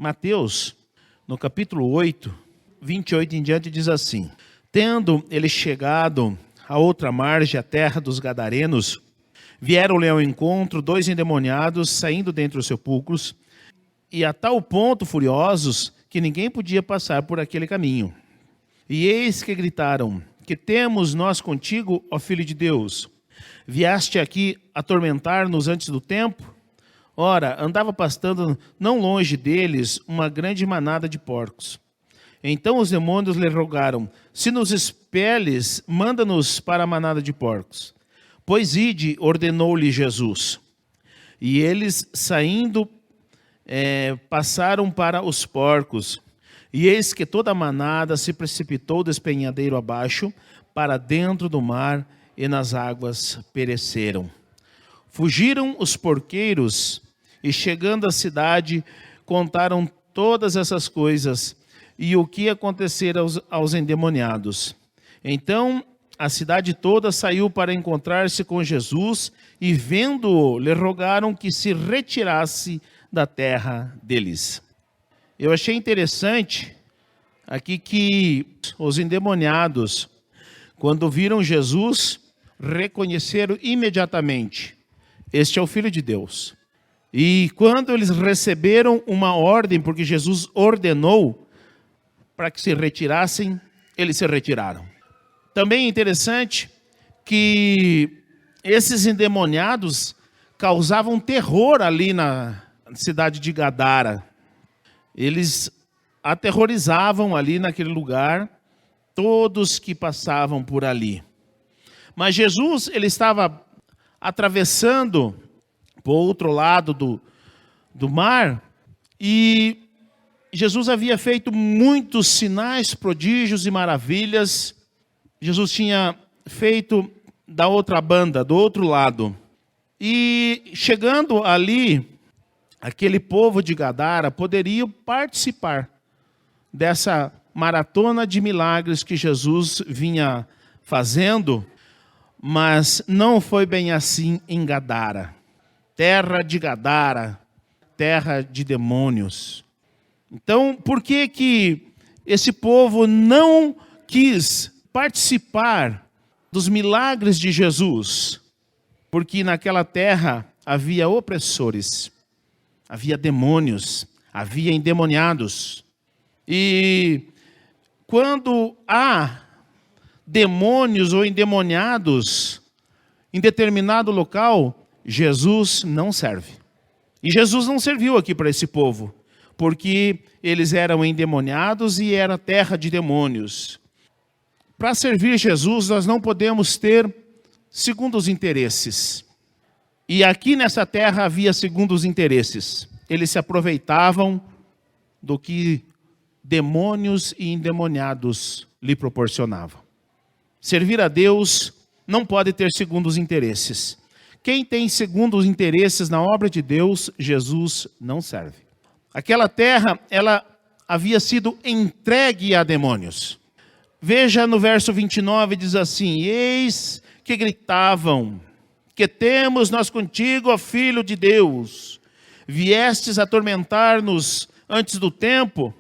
Mateus, no capítulo 8, 28 em diante, diz assim: Tendo ele chegado à outra margem, a terra dos Gadarenos, vieram-lhe ao encontro 2 endemoniados, saindo dentre os sepulcros, e a tal ponto furiosos, que ninguém podia passar por aquele caminho. E eis que gritaram: Que temos nós contigo, ó Filho de Deus? Vieste aqui atormentar-nos antes do tempo? Ora, andava pastando não longe deles uma grande manada de porcos. Então os demônios lhe rogaram: Se nos expeles, manda-nos para a manada de porcos. Pois ide, ordenou-lhe Jesus. E eles, saindo, passaram para os porcos. E eis que toda a manada se precipitou despenhadeiro abaixo, para dentro do mar, e nas águas pereceram. Fugiram os porqueiros, e chegando à cidade, contaram todas essas coisas, e o que acontecera aos endemoniados. Então a cidade toda saiu para encontrar-se com Jesus, e vendo-o, lhe rogaram que se retirasse da terra deles. Eu achei interessante aqui que os endemoniados, quando viram Jesus, reconheceram imediatamente: este é o Filho de Deus. E quando eles receberam uma ordem, porque Jesus ordenou para que se retirassem, eles se retiraram. Também é interessante que esses endemoniados causavam terror ali na cidade de Gadara. Eles aterrorizavam ali naquele lugar todos que passavam por ali. Mas Jesus, ele estava atravessando para o outro lado do mar, e Jesus havia feito muitos sinais, prodígios e maravilhas. Jesus tinha feito da outra banda, do outro lado. E chegando ali, aquele povo de Gadara poderia participar dessa maratona de milagres que Jesus vinha fazendo, mas não foi bem assim em Gadara. Terra de Gadara, terra de demônios. Então, por que esse povo não quis participar dos milagres de Jesus? Porque naquela terra havia opressores, havia demônios, havia endemoniados. E quando há demônios ou endemoniados em determinado local, Jesus não serve. E Jesus não serviu aqui para esse povo, porque eles eram endemoniados e era terra de demônios. Para servir Jesus, nós não podemos ter segundos interesses. E aqui nessa terra havia segundos interesses. Eles se aproveitavam do que demônios e endemoniados lhe proporcionavam. Servir a Deus não pode ter segundos interesses. Quem tem segundos interesses na obra de Deus, Jesus não serve. Aquela terra, ela havia sido entregue a demônios. Veja no verso 29, diz assim: Eis que gritavam: Que temos nós contigo, ó Filho de Deus? Viestes atormentar-nos antes do tempo?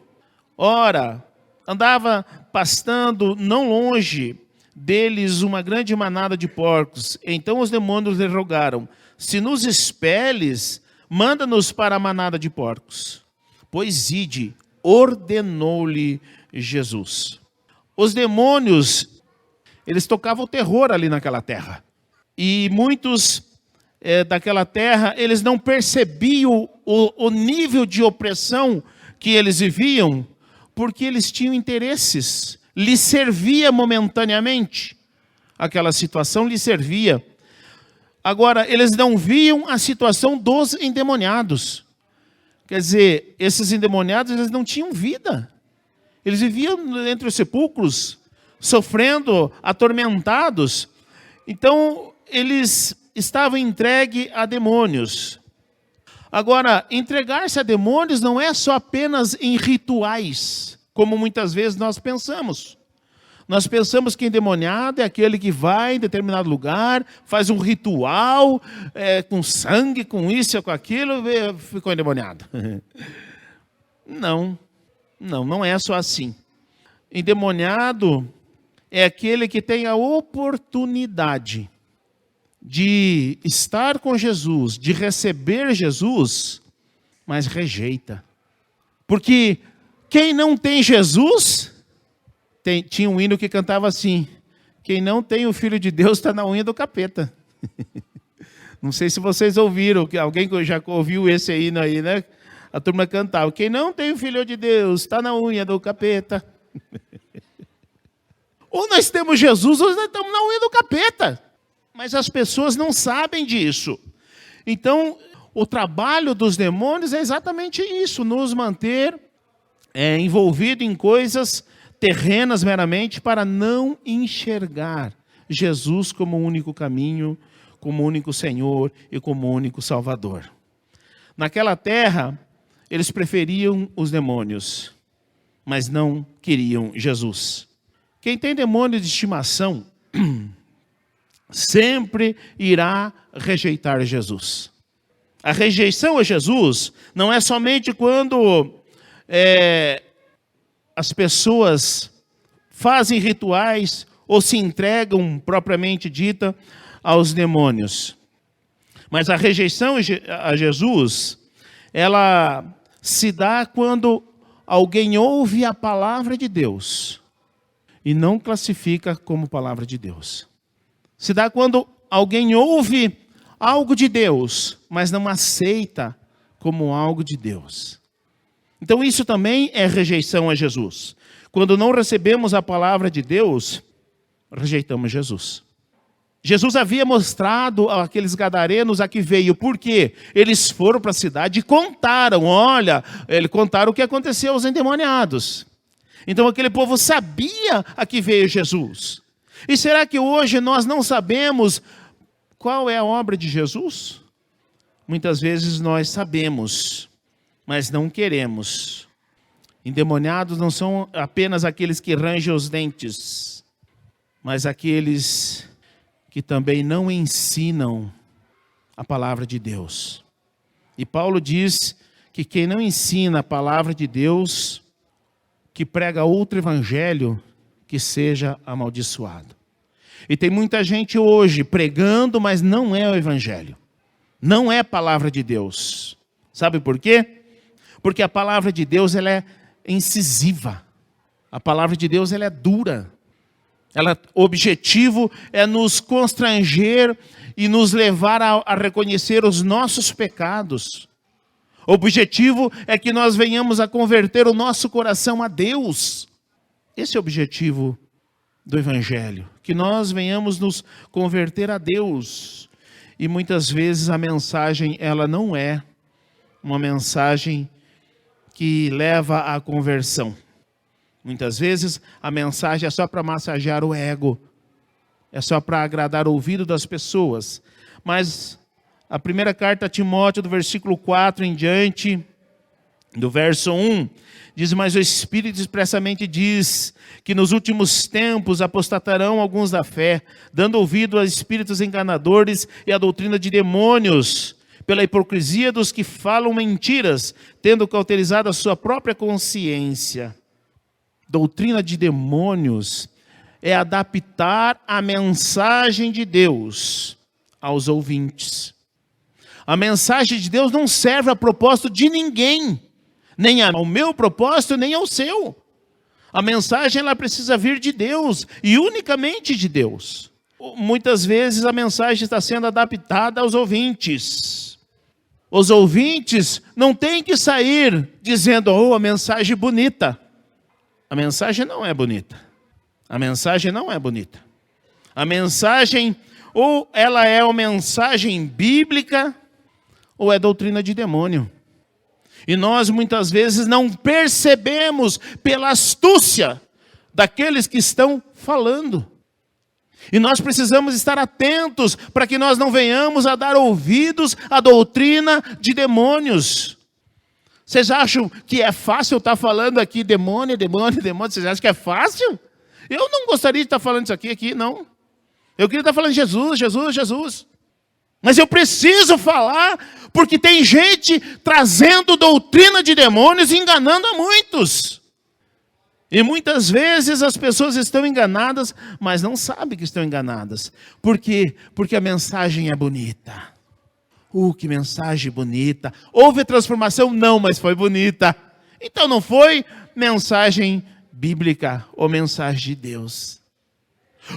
Ora, andava pastando não longe deles uma grande manada de porcos. Então os demônios lhe rogaram: Se nos expeles, manda-nos para a manada de porcos. Pois ide, ordenou-lhe Jesus. Os demônios, eles tocavam terror ali naquela terra. E muitos daquela terra, eles não percebiam o nível de opressão que eles viviam, porque eles tinham interesses. Lhes servia momentaneamente. Aquela situação lhes servia. Agora, eles não viam a situação dos endemoniados. Quer dizer, esses endemoniados, eles não tinham vida. Eles viviam entre os sepulcros, sofrendo, atormentados. Então, eles estavam entregues a demônios. Agora, entregar-se a demônios não é só apenas em rituais, como muitas vezes nós pensamos. Nós pensamos que endemoniado é aquele que vai em determinado lugar, faz um ritual, com sangue, com isso, com aquilo, e ficou endemoniado. Não é só assim. Endemoniado é aquele que tem a oportunidade de estar com Jesus, de receber Jesus, mas rejeita. Porque quem não tem Jesus, tinha um hino que cantava assim: quem não tem o Filho de Deus está na unha do capeta. Não sei se vocês ouviram, que alguém já ouviu esse hino aí, né? A turma cantava: quem não tem o Filho de Deus está na unha do capeta. Ou nós temos Jesus, ou nós estamos na unha do capeta. Mas as pessoas não sabem disso. Então, o trabalho dos demônios é exatamente isso: nos manter envolvido em coisas terrenas meramente, para não enxergar Jesus como o único caminho, como o único Senhor e como o único Salvador. Naquela terra, eles preferiam os demônios, mas não queriam Jesus. Quem tem demônio de estimação sempre irá rejeitar Jesus. A rejeição a Jesus não é somente quando as pessoas fazem rituais ou se entregam, propriamente dita, aos demônios. Mas a rejeição a Jesus, ela se dá quando alguém ouve a palavra de Deus e não classifica como palavra de Deus. Se dá quando alguém ouve algo de Deus, mas não aceita como algo de Deus. Então isso também é rejeição a Jesus. Quando não recebemos a palavra de Deus, rejeitamos Jesus. Jesus havia mostrado àqueles gadarenos a que veio. Por quê? Eles foram para a cidade e contaram. Contaram o que aconteceu aos endemoniados. Então aquele povo sabia a que veio Jesus. E será que hoje nós não sabemos qual é a obra de Jesus? Muitas vezes nós sabemos, mas não queremos. Endemoniados não são apenas aqueles que rangem os dentes, mas aqueles que também não ensinam a palavra de Deus. E Paulo diz que quem não ensina a palavra de Deus, que prega outro evangelho, que seja amaldiçoado. E tem muita gente hoje pregando, mas não é o evangelho. Não é a palavra de Deus. Sabe por quê? Porque a palavra de Deus, ela é incisiva. A palavra de Deus, ela é dura. O objetivo é nos constranger e nos levar a reconhecer os nossos pecados. O objetivo é que nós venhamos a converter o nosso coração a Deus. Esse é o objetivo do Evangelho. Que nós venhamos nos converter a Deus. E muitas vezes a mensagem, ela não é uma mensagem que leva à conversão. Muitas vezes a mensagem é só para massagear o ego, é só para agradar o ouvido das pessoas. Mas a primeira carta a Timóteo, do versículo 4 em diante, do verso 1, diz: mas o Espírito expressamente diz que nos últimos tempos apostatarão alguns da fé, dando ouvido a espíritos enganadores e a doutrina de demônios, pela hipocrisia dos que falam mentiras, tendo cauterizado a sua própria consciência. Doutrina de demônios é adaptar a mensagem de Deus aos ouvintes. A mensagem de Deus não serve a propósito de ninguém, nem ao meu propósito, nem ao seu. A mensagem, ela precisa vir de Deus e unicamente de Deus. Muitas vezes a mensagem está sendo adaptada aos ouvintes. Os ouvintes não têm que sair dizendo: oh, a mensagem bonita. A mensagem não é bonita. A mensagem não é bonita. A mensagem, ou ela é uma mensagem bíblica, ou é doutrina de demônio. E nós muitas vezes não percebemos pela astúcia daqueles que estão falando. E nós precisamos estar atentos para que nós não venhamos a dar ouvidos à doutrina de demônios. Vocês acham que é fácil eu estar falando aqui demônio, demônio, demônio? Vocês acham que é fácil? Eu não gostaria de estar falando isso aqui, não. Eu queria estar falando Jesus, Jesus, Jesus. Mas eu preciso falar, porque tem gente trazendo doutrina de demônios e enganando a muitos. E muitas vezes as pessoas estão enganadas, mas não sabem que estão enganadas. Por quê? Porque a mensagem é bonita. Que mensagem bonita. Houve transformação? Não, mas foi bonita. Então não foi mensagem bíblica ou mensagem de Deus.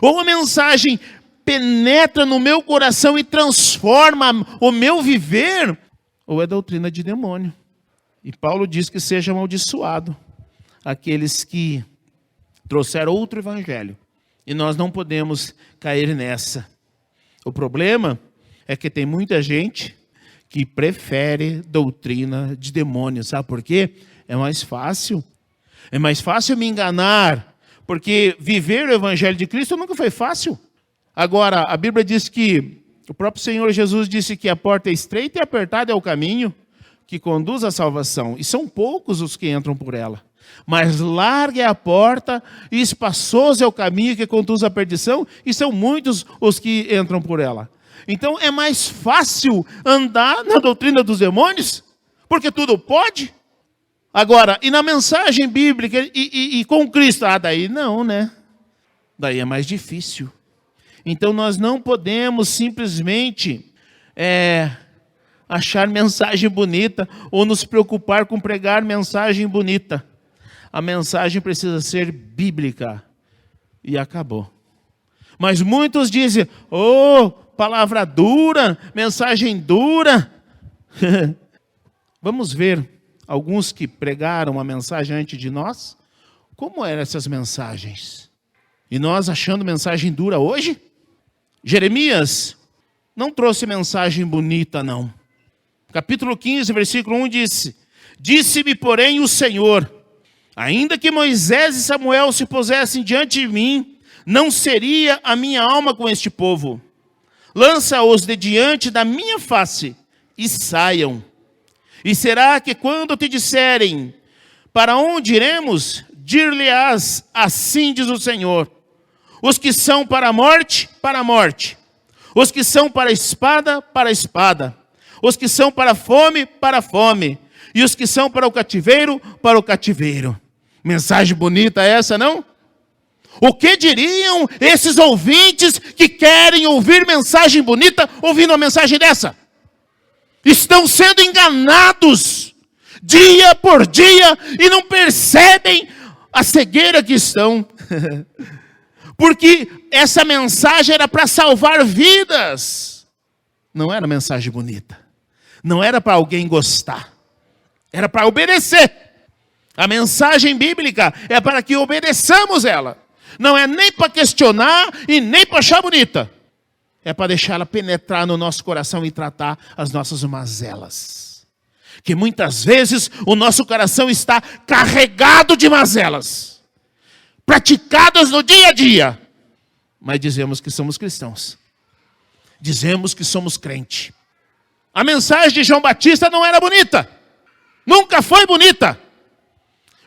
Ou a mensagem penetra no meu coração e transforma o meu viver, ou é doutrina de demônio. E Paulo diz que seja amaldiçoado aqueles que trouxeram outro evangelho. E nós não podemos cair nessa. O problema é que tem muita gente que prefere doutrina de demônio. Sabe por quê? É mais fácil. É mais fácil me enganar, porque viver o evangelho de Cristo nunca foi fácil. Agora, a Bíblia diz que o próprio Senhor Jesus disse que a porta é estreita e apertada é o caminho que conduz à salvação. E são poucos os que entram por ela. Mas larga é a porta e espaçoso é o caminho que conduz à perdição. E são muitos os que entram por ela. Então é mais fácil andar na doutrina dos demônios, porque tudo pode. Agora, e na mensagem bíblica e com Cristo? Daí não, né? Daí é mais difícil. Então nós não podemos simplesmente achar mensagem bonita ou nos preocupar com pregar mensagem bonita. A mensagem precisa ser bíblica. E acabou. Mas muitos dizem, palavra dura, mensagem dura. Vamos ver alguns que pregaram a mensagem antes de nós. Como eram essas mensagens? E nós achando mensagem dura hoje? Jeremias não trouxe mensagem bonita, não. Capítulo 15, versículo 1 disse: Disse-me, porém, o Senhor, ainda que Moisés e Samuel se pusessem diante de mim, não seria a minha alma com este povo. Lança-os de diante da minha face e saiam. E será que quando te disserem, para onde iremos? Dir-lhe-ás, assim diz o Senhor. Os que são para a morte, para a morte. Os que são para a espada, para a espada. Os que são para a fome, para a fome. E os que são para o cativeiro, para o cativeiro. Mensagem bonita essa, não? O que diriam esses ouvintes que querem ouvir mensagem bonita, ouvindo uma mensagem dessa? Estão sendo enganados, dia por dia, e não percebem a cegueira que estão. Porque essa mensagem era para salvar vidas. Não era mensagem bonita. Não era para alguém gostar. Era para obedecer. A mensagem bíblica é para que obedeçamos ela. Não é nem para questionar e nem para achar bonita. É para deixar ela penetrar no nosso coração e tratar as nossas mazelas. Que muitas vezes o nosso coração está carregado de mazelas. Praticadas no dia a dia. Mas dizemos que somos cristãos. Dizemos que somos crente. A mensagem de João Batista não era bonita. Nunca foi bonita.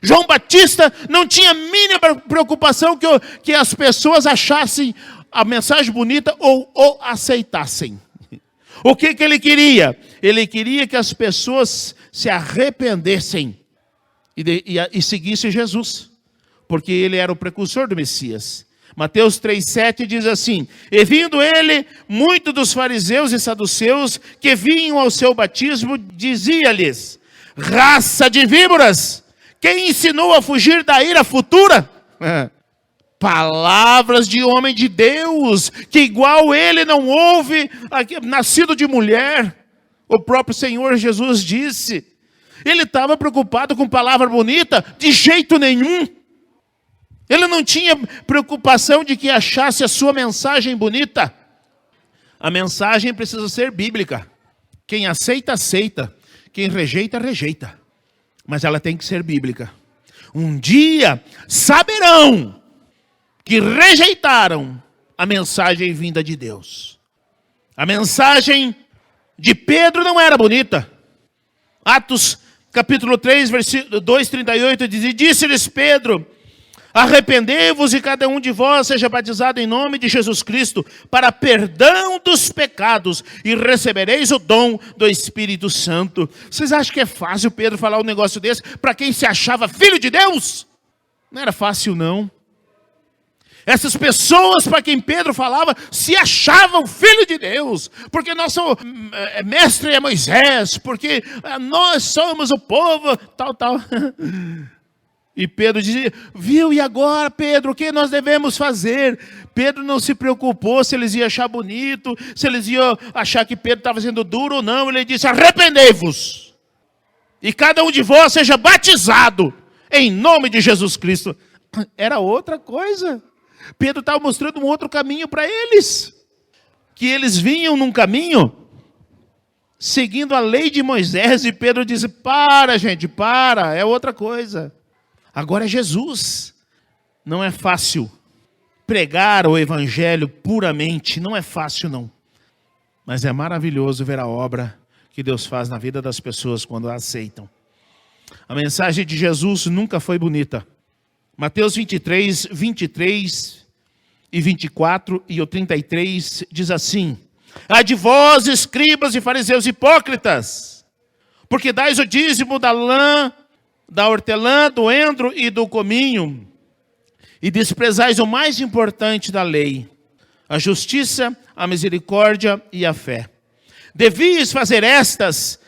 João Batista não tinha a mínima preocupação que as pessoas achassem a mensagem bonita ou aceitassem. O que ele queria? Ele queria que as pessoas se arrependessem e seguissem Jesus. Porque ele era o precursor do Messias. Mateus 3,7 diz assim: E vindo ele, muitos dos fariseus e saduceus que vinham ao seu batismo, dizia-lhes: Raça de víboras, quem ensinou a fugir da ira futura? Palavras de homem de Deus, que igual ele não houve, nascido de mulher. O próprio Senhor Jesus disse. Ele estava preocupado com palavra bonita? De jeito nenhum. Ele não tinha preocupação de que achasse a sua mensagem bonita. A mensagem precisa ser bíblica. Quem aceita, aceita. Quem rejeita, rejeita. Mas ela tem que ser bíblica. Um dia saberão que rejeitaram a mensagem vinda de Deus. A mensagem de Pedro não era bonita. Atos capítulo 3, versículo 2:38 diz: E disse-lhes Pedro: Arrependei-vos e cada um de vós seja batizado em nome de Jesus Cristo para perdão dos pecados e recebereis o dom do Espírito Santo. Vocês acham que é fácil Pedro falar um negócio desse para quem se achava filho de Deus? Não era fácil não. Essas pessoas para quem Pedro falava se achavam filho de Deus, porque nosso mestre é Moisés, porque nós somos o povo, tal. E Pedro dizia, viu, e agora, Pedro, o que nós devemos fazer? Pedro não se preocupou se eles iam achar bonito, se eles iam achar que Pedro estava sendo duro ou não. Ele disse, arrependei-vos, e cada um de vós seja batizado em nome de Jesus Cristo. Era outra coisa. Pedro estava mostrando um outro caminho para eles, que eles vinham num caminho seguindo a lei de Moisés, e Pedro disse, para gente, para, é outra coisa. Agora é Jesus. Não é fácil pregar o evangelho puramente, não é fácil não. Mas é maravilhoso ver a obra que Deus faz na vida das pessoas quando a aceitam. A mensagem de Jesus nunca foi bonita. Mateus 23 e 24 e o 33 diz assim: ai de vós, escribas e fariseus hipócritas, porque dais o dízimo da lã, da hortelã, do endro e do cominho, e desprezais o mais importante da lei, a justiça, a misericórdia e a fé. Devias fazer essas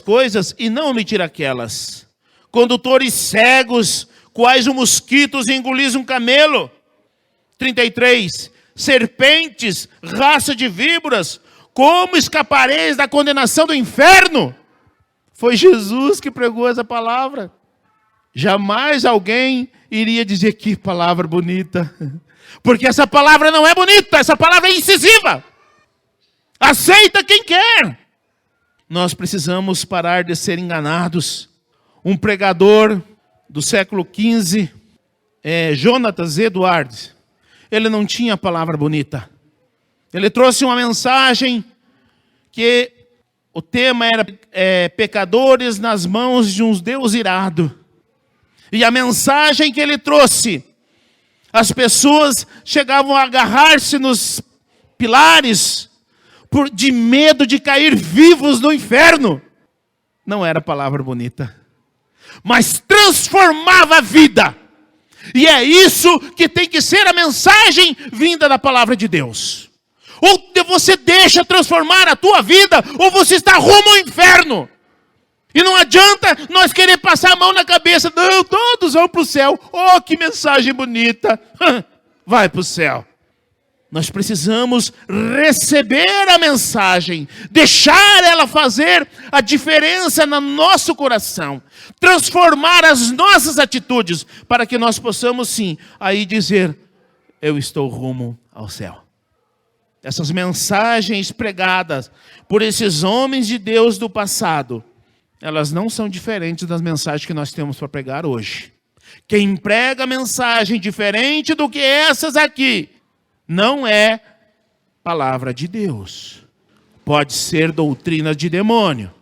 coisas e não omitir aquelas. Condutores cegos, quais um mosquito engolis um camelo. 33. Serpentes, raça de víboras, como escapareis da condenação do inferno? Foi Jesus que pregou essa palavra. Jamais alguém iria dizer que palavra bonita. Porque essa palavra não é bonita, essa palavra é incisiva. Aceita quem quer. Nós precisamos parar de ser enganados. Um pregador do século XV, Jonatas Edwards, ele não tinha palavra bonita. Ele trouxe uma mensagem que o tema era pecadores nas mãos de um Deus irado. E a mensagem que ele trouxe, as pessoas chegavam a agarrar-se nos pilares de medo de cair vivos no inferno. Não era palavra bonita, mas transformava a vida. E é isso que tem que ser a mensagem vinda da palavra de Deus. Ou você deixa transformar a tua vida, ou você está rumo ao inferno. E não adianta nós querer passar a mão na cabeça. Não, todos vão para o céu. Oh, que mensagem bonita. Vai para o céu. Nós precisamos receber a mensagem, deixar ela fazer a diferença no nosso coração, transformar as nossas atitudes, para que nós possamos sim, aí dizer, eu estou rumo ao céu. Essas mensagens pregadas por esses homens de Deus do passado, elas não são diferentes das mensagens que nós temos para pregar hoje. Quem prega mensagem diferente do que essas aqui, não é palavra de Deus. Pode ser doutrina de demônio,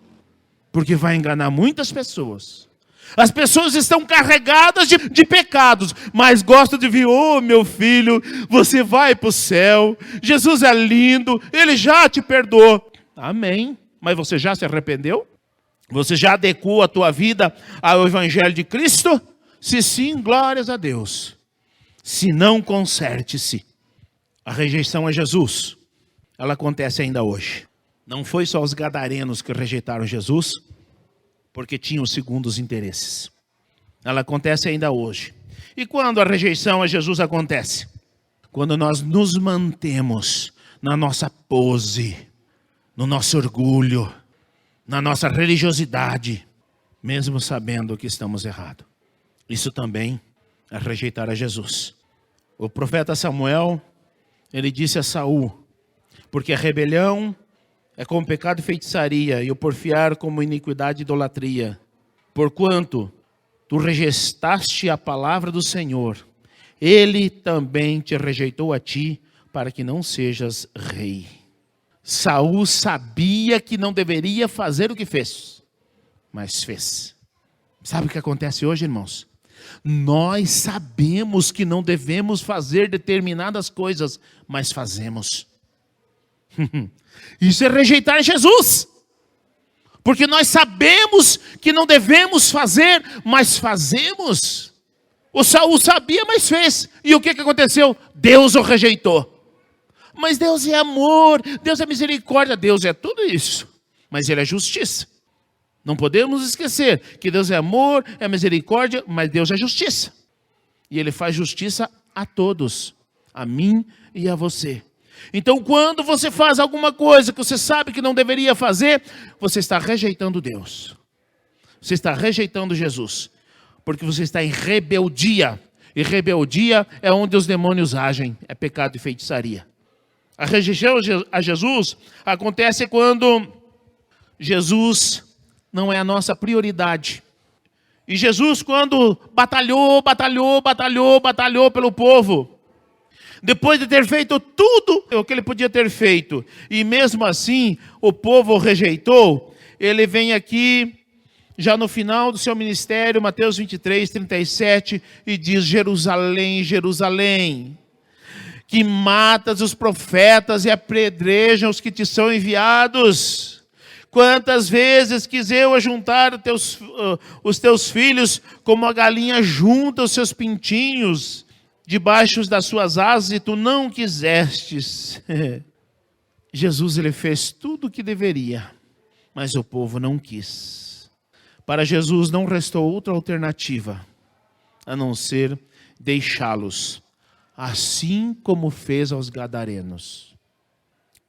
porque vai enganar muitas pessoas. As pessoas estão carregadas de pecados, mas gostam de vir, oh meu filho, você vai para o céu, Jesus é lindo, Ele já te perdoou. Amém, mas você já se arrependeu? Você já adequou a tua vida ao Evangelho de Cristo? Se sim, glórias a Deus. Se não, conserte-se. A rejeição a Jesus, ela acontece ainda hoje. Não foi só os gadarenos que rejeitaram Jesus, porque tinham segundos interesses. Ela acontece ainda hoje. E quando a rejeição a Jesus acontece? Quando nós nos mantemos na nossa pose, no nosso orgulho, na nossa religiosidade, mesmo sabendo que estamos errados. Isso também é rejeitar a Jesus. O profeta Samuel, ele disse a Saul, porque a rebelião é como pecado e feitiçaria, e o porfiar como iniquidade e idolatria. Porquanto tu rejeitaste a palavra do Senhor, Ele também te rejeitou a ti, para que não sejas rei. Saul sabia que não deveria fazer o que fez, mas fez. Sabe o que acontece hoje, irmãos? Nós sabemos que não devemos fazer determinadas coisas, mas fazemos. Isso é rejeitar Jesus. Porque nós sabemos que não devemos fazer, mas fazemos. O Saul sabia, mas fez. E o que aconteceu? Deus o rejeitou. Mas Deus é amor, Deus é misericórdia, Deus é tudo isso. Mas Ele é justiça. Não podemos esquecer que Deus é amor, é misericórdia, mas Deus é justiça. E Ele faz justiça a todos, a mim e a você. Então, quando você faz alguma coisa que você sabe que não deveria fazer, você está rejeitando Deus. Você está rejeitando Jesus. Porque você está em rebeldia. E rebeldia é onde os demônios agem. É pecado e feitiçaria. A rejeição a Jesus acontece quando Jesus não é a nossa prioridade. E Jesus, quando batalhou pelo povo, depois de ter feito tudo o que ele podia ter feito, e mesmo assim o povo o rejeitou, ele vem aqui, já no final do seu ministério, Mateus 23, 37, e diz: Jerusalém, Jerusalém, que matas os profetas e apedrejas os que te são enviados. Quantas vezes quis eu ajuntar os teus filhos, como a galinha junta os seus pintinhos debaixo das suas asas, e tu não quisestes. Jesus, ele fez tudo o que deveria, mas o povo não quis. Para Jesus não restou outra alternativa, a não ser deixá-los, assim como fez aos gadarenos.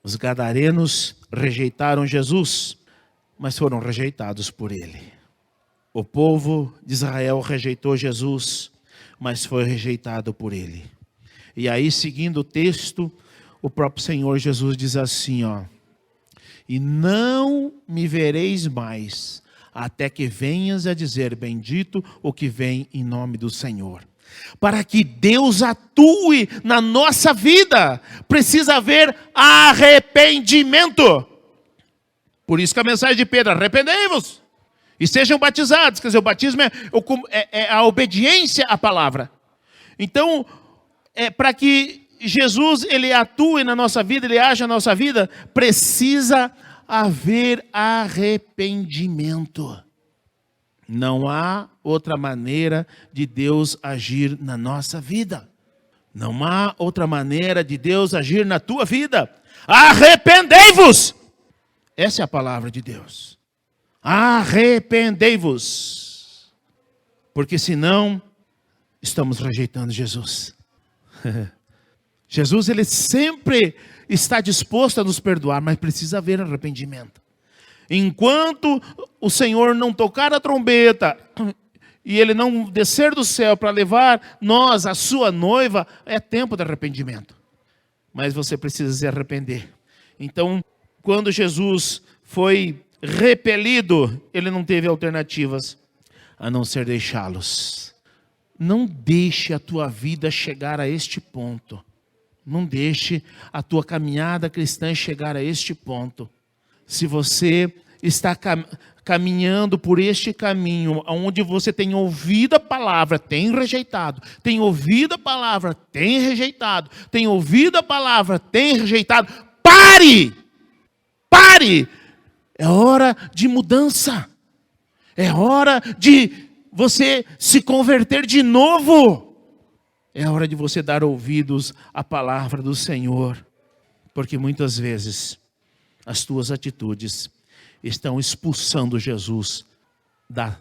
Os gadarenos rejeitaram Jesus, mas foram rejeitados por ele. O povo de Israel rejeitou Jesus, mas foi rejeitado por ele. E aí, seguindo o texto, o próprio Senhor Jesus diz assim, ó: e não me vereis mais, até que venhas a dizer, bendito o que vem em nome do Senhor. Para que Deus atue na nossa vida, precisa haver arrependimento. Por isso que a mensagem de Pedro: arrependei-vos e sejam batizados. Quer dizer, o batismo é a obediência à palavra. Então, para que Jesus ele atue na nossa vida, ele age na nossa vida, precisa haver arrependimento. Não há outra maneira de Deus agir na nossa vida. Não há outra maneira de Deus agir na tua vida. Arrependei-vos! Essa é a palavra de Deus. Arrependei-vos. Porque senão, estamos rejeitando Jesus. Jesus, ele sempre está disposto a nos perdoar, mas precisa haver arrependimento. Enquanto o Senhor não tocar a trombeta e ele não descer do céu para levar nós, a sua noiva, é tempo de arrependimento. Mas você precisa se arrepender. Então, quando Jesus foi repelido, ele não teve alternativas a não ser deixá-los. Não deixe a tua vida chegar a este ponto. Não deixe a tua caminhada cristã chegar a este ponto. Se você está caminhando por este caminho, onde você tem ouvido a palavra, tem rejeitado, tem ouvido a palavra, tem rejeitado, tem ouvido a palavra, tem rejeitado, pare! Pare! É hora de mudança. É hora de você se converter de novo. É hora de você dar ouvidos à palavra do Senhor. Porque muitas vezes as tuas atitudes estão expulsando Jesus da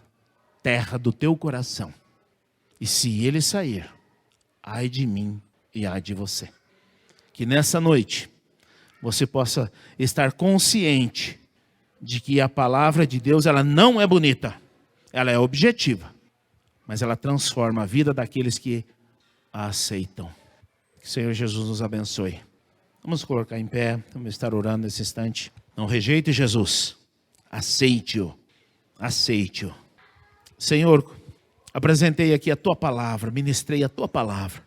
terra do teu coração. E se ele sair, ai de mim e ai de você. Que nessa noite você possa estar consciente de que a palavra de Deus, ela não é bonita, ela é objetiva, mas ela transforma a vida daqueles que a aceitam. Que o Senhor Jesus nos abençoe. Vamos colocar em pé, vamos estar orando nesse instante. Não rejeite Jesus, aceite-o, aceite-o. Senhor, apresentei aqui a Tua palavra, ministrei a Tua palavra,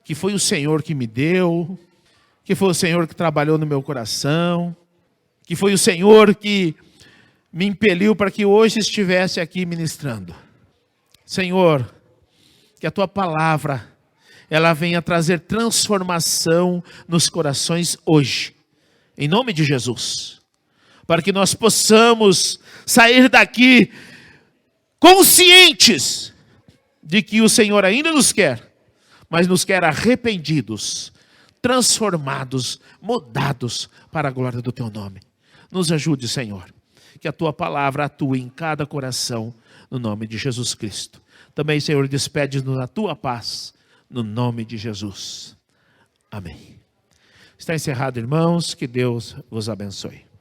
que foi o Senhor que me deu, que foi o Senhor que trabalhou no meu coração, que foi o Senhor que me impeliu para que hoje estivesse aqui ministrando. Senhor, que a tua palavra, ela venha trazer transformação nos corações hoje, em nome de Jesus, para que nós possamos sair daqui conscientes de que o Senhor ainda nos quer, mas nos quer arrependidos, transformados, mudados para a glória do teu nome. Nos ajude, Senhor, que a tua palavra atue em cada coração, no nome de Jesus Cristo. Também, Senhor, despede-nos na tua paz, no nome de Jesus. Amém. Está encerrado, irmãos, que Deus vos abençoe.